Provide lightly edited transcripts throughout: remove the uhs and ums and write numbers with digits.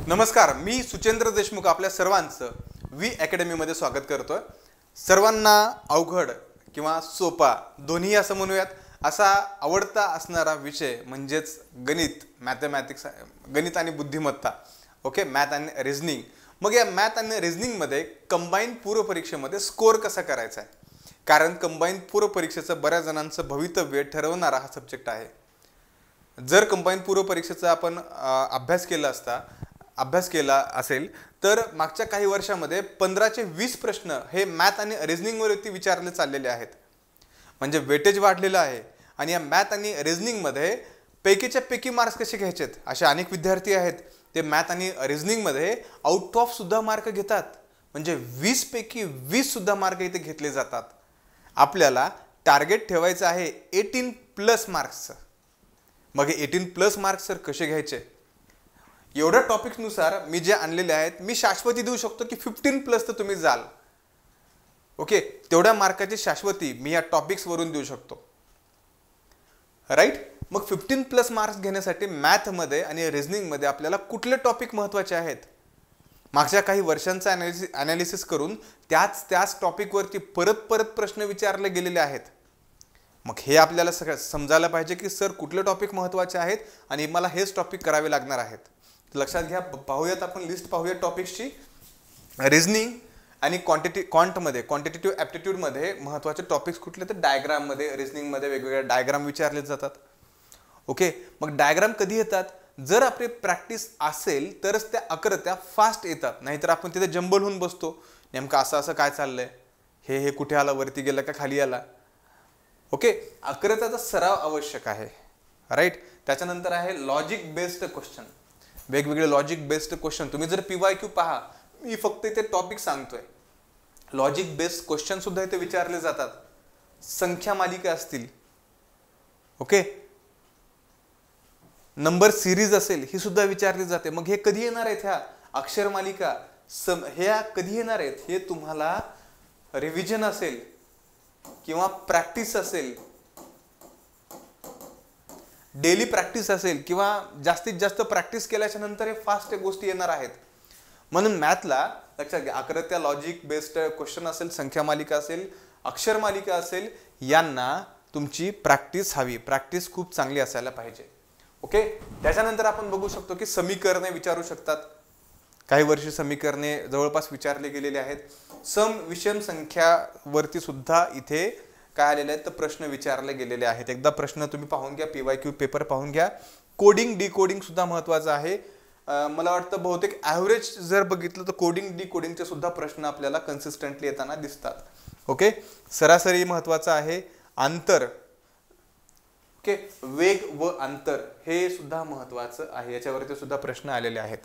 नमस्कार, मी सुचेंद्र देशमुख आपल्या सर्वांचं वी अकॅडमीमध्ये स्वागत करतोय। सर्वांना अवघड किंवा सोपा दोन्ही असं म्हणूयात असा आवडता असणारा विषय म्हणजेच गणित, मॅथमॅटिक्स, गणित आणि बुद्धिमत्ता। ओके, मॅथ आणि रिझनिंग। मग या मॅथ आणि रिझनिंग मध्ये कंबाईन पूर्व परीक्षेमध्ये स्कोर कसा करायचा आहे, कारण कंबाईन पूर्व परीक्षेचं बऱ्याच जणांचं भवितव्य ठरवणारा हा सब्जेक्ट आहे। जर कंबाईन पूर्व परीक्षेचा आपण अभ्यास केला असेल तर मागच्या काही वर्षांमध्ये 15 ते 20 प्रश्न हे मॅथ आणि रिझनिंग वरती विचारले चाललेले आहेत। म्हणजे वेटेज वाढलेलं आहे आणि या मॅथ आणि रिझनिंग मध्ये पैकीच्या पैकी मार्क्स कसे घ्यायचेत असे अनेक विद्यार्थी आहेत ते मॅथ आणि रिझनिंग मध्ये आउट ऑफ सुद्धा मार्क घेतात। म्हणजे 20 पैकी 20 सुद्धा मार्क इथे घेतले जातात। आपल्याला टार्गेट ठेवायचं आहे 18+ मार्क्सचं। मग 18+ मार्क्स सर कसे घ्यायचे, एवढ्या टॉपिक्स नुसार मी जे आणलेले आहेत मी शाश्वती देऊ शकतो की 15+ तर तुम्ही जाल। ओके, तेवढ्या मार्काची शाश्वती मी या टॉपिक्स वरून देऊ शकतो, राईट। मग 15+ मार्क्स घेण्यासाठी मॅथ मध्ये आणि रिझनिंग मध्ये आपल्याला कुठले टॉपिक महत्त्वाचे आहेत, मागच्या काही वर्षांचा ॲनालिसिस करून त्याच टॉपिक वरती परत प्रश्न विचारले गेलेले आहेत। मग हे आपल्याला सगळं समजायला पाहिजे की सर कुठले टॉपिक महत्त्वाचे आहेत आणि मला हेच टॉपिक करावे लागणार आहेत। लक्षात घ्या, पाहूयात आपण लिस्ट पाहूया टॉपिक्सची। रिझनिंग आणि क्वांटिटेटिव्ह ॲप्टिट्यूड मध्ये महत्त्वाचे टॉपिक्स कुठले, तर डायग्राम मध्ये, रिझनिंग मध्ये वेगवेगळे डायग्राम विचारले जातात। ओके, मग डायग्राम कधी येतात, जर आपली प्रॅक्टिस असेल तरच त्या आकृत्या फास्ट येतात, नाहीतर आपण तिथे जंबल होऊन बसतो, नेमकं असं काय चाललंय, हे कुठे आला, वरती गेलं का खाली आला। ओके, आकृत्याचा सराव आवश्यक आहे, राईट। त्याच्यानंतर आहे लॉजिक बेस्ड क्वेश्चन, वेगवेगळे लॉजिक बेस्ड क्वेश्चन। तुम्ही जर PYQ पहा, मी फक्त इथे टॉपिक सांगतोय, लॉजिक बेस्ड क्वेश्चन सुद्धा इथे विचारले जातात। संख्या मालिका असतील, ओके, नंबर सिरीज असेल ही सुद्धा विचारली जाते। मग हे कधी येणार आहेत, ह्या अक्षर मालिका ह्या कधी येणार आहेत, हे तुम्हाला रिव्हिजन असेल किंवा प्रॅक्टिस असेल, डेली प्रॅक्टिस असेल किंवा जास्तीत जास्त प्रॅक्टिस केल्याच्या नंतर हे फास्ट गोष्टी येणार आहेत। म्हणून मॅथला लक्षात घ्या, आकृत्या, लॉजिक बेस्ड क्वेश्चन असेल, संख्या मालिका असेल, अक्षर मालिका असेल, यांना तुमची प्रॅक्टिस हवी, प्रॅक्टिस खूप चांगली असायला पाहिजे। ओके, त्याच्यानंतर आपण बघू शकतो की समीकरणे विचारू शकतात। काही वर्षी समीकरणे जवळपास विचारले गेलेले आहेत। सम विषम संख्यावरती सुद्धा इथे काय आलेले आहेत तर प्रश्न विचारले गेलेले आहेत। एकदा प्रश्न तुम्ही पाहून घ्या, PYQ पेपर पाहून घ्या। कोडिंग डिकोडिंग सुद्धा महत्त्वाचं आहे। मला वाटतं बहुतेक ॲव्हरेज जर बघितलं तर कोडिंग डिकोडिंगचे सुद्धा प्रश्न आपल्याला कन्सिस्टंटली येताना दिसतात। ओके, सरासरी महत्त्वाचं आहे। अंतर, ओके, वेग व अंतर हे सुद्धा महत्त्वाचं आहे, याच्यावरती सुद्धा प्रश्न आलेले आहेत।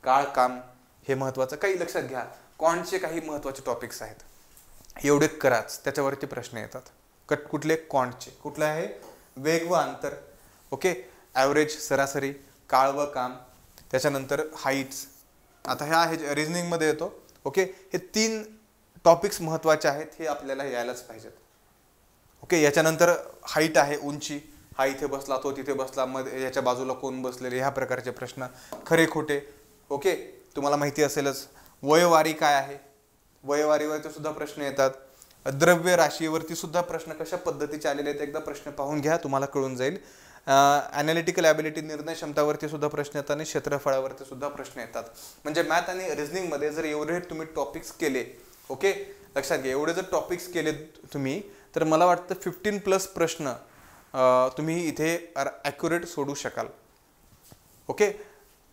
काळ, काम हे महत्त्वाचं, काही लक्षात घ्या, क्वांटचे काही महत्त्वाचे टॉपिक्स आहेत, एवढे कराच, त्याच्यावरती प्रश्न येतात। कुठले, क्वांटचे, कुठलं आहे, वेग व अंतर, ओके, ॲव्हरेज सरासरी, काळ व काम, त्याच्यानंतर हाईट्स। आता ह्या आहे रिझनिंग मध्ये येतो। ओके, हे 3 टॉपिक्स महत्त्वाचे आहेत, हे आपल्याला यायलाच पाहिजेत। ओके, याच्यानंतर हाईट आहे, उंची, हा इथे बसला, तो तिथे बसला, मध्ये याच्या बाजूला कोण बसलेले, ह्या प्रकारचे प्रश्न, खरे खोटे। ओके, तुम्हाला माहिती असेलच। वयवारी काय आहे, वयवारीवरती सुद्धा प्रश्न येतात। द्रव्य राशीवरती सुद्धा प्रश्न कशा पद्धतीचे आलेले आहेत एकदा प्रश्न पाहून घ्या, तुम्हाला कळून जाईल। ॲनालिटिकल ॲबिलिटी, निर्णय क्षमतावरती सुद्धा प्रश्न येतात आणि क्षेत्रफळावरती सुद्धा प्रश्न येतात। म्हणजे मॅथ आणि रिझनिंग मध्ये जर एवढे तुम्ही टॉपिक्स केले, ओके, लक्षात घ्या, एवढे जर टॉपिक्स केले तुम्ही, तर मला वाटतं 15+ प्रश्न तुम्ही इथे ॲक्युरेट सोडू शकाल। ओके,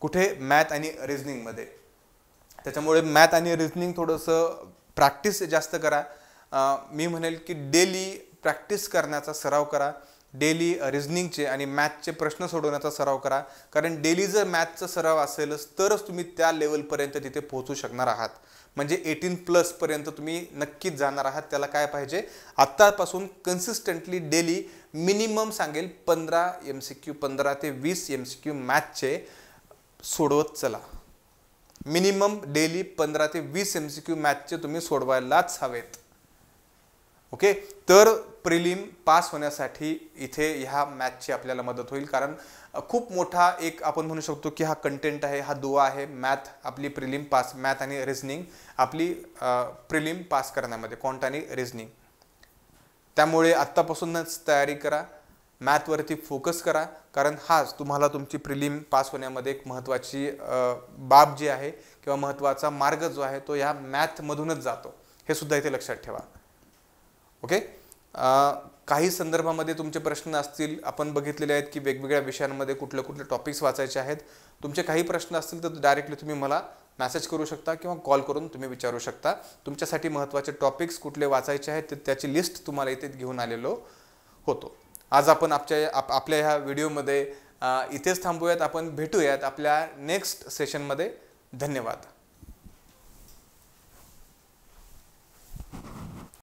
कुठे, मॅथ आणि रिझनिंग मध्ये। त्याच्यामुळे मॅथ आणि रिझनिंग थोडंसं प्रॅक्टिस जास्त करा। मी म्हणेल की डेली प्रॅक्टिस करण्याचा सराव करा, डेली रिझनिंगचे आणि मॅथचे प्रश्न सोडवण्याचा सराव करा, कारण डेली जर मॅथचा सराव असेलच तरच तुम्ही त्या लेवलपर्यंत तिथे पोहोचू शकणार आहात। म्हणजे 18+ पर्यंत तुम्ही नक्कीच जाणार आहात। त्याला काय पाहिजे, आत्तापासून कन्सिस्टंटली डेली मिनिमम सांगेल 15 MCQ, 15 ते 20 MCQ मॅथचे सोडवत चला। मिनिमम डेली 15 ते 20 MCQ मॅथचे तुम्ही सोडवायलाच हवेत। ओके, तर प्रिलिम पास होण्यासाठी इथे ह्या मॅथची आपल्याला मदत होईल, कारण खूप मोठा एक आपण म्हणू शकतो की हा कंटेंट आहे, हा दुवा आहे मॅथ आपली प्रिलिम पास, मॅथ आणि रिझनिंग आपली प्रिलिम पास करण्यामध्ये, क्वांट आणि रिझनिंग. त्यामुळे आत्तापासूनच तयारी करा, मॅथवरती फोकस करा, कारण हाच तुम्हाला तुमची प्रिलिम पास होण्यामध्ये एक महत्त्वाची बाब जी आहे किंवा महत्त्वाचा मार्ग जो आहे तो या मॅथमधूनच जातो, हे सुद्धा इथे लक्षात ठेवा. ओके. काही संदर्भामध्ये तुमचे प्रश्न असतील, आपण बघितलेले आहेत की वेगवेगळ्या विषयांमध्ये कुठले कुठले टॉपिक्स वाचायचे आहेत. तुमचे काही प्रश्न असतील तर डायरेक्टली तुम्ही मला मेसेज करू शकता किंवा कॉल करून तुम्ही विचारू शकता. तुमच्यासाठी महत्त्वाचे टॉपिक्स कुठले वाचायचे आहेत त्याची लिस्ट तुम्हाला इथे घेऊन आलेलो होतो. आज आपण आपल्या ह्या व्हिडिओमध्ये इथेच थांबूयात. आपण भेटूयात आपल्या नेक्स्ट सेशनमध्ये. धन्यवाद.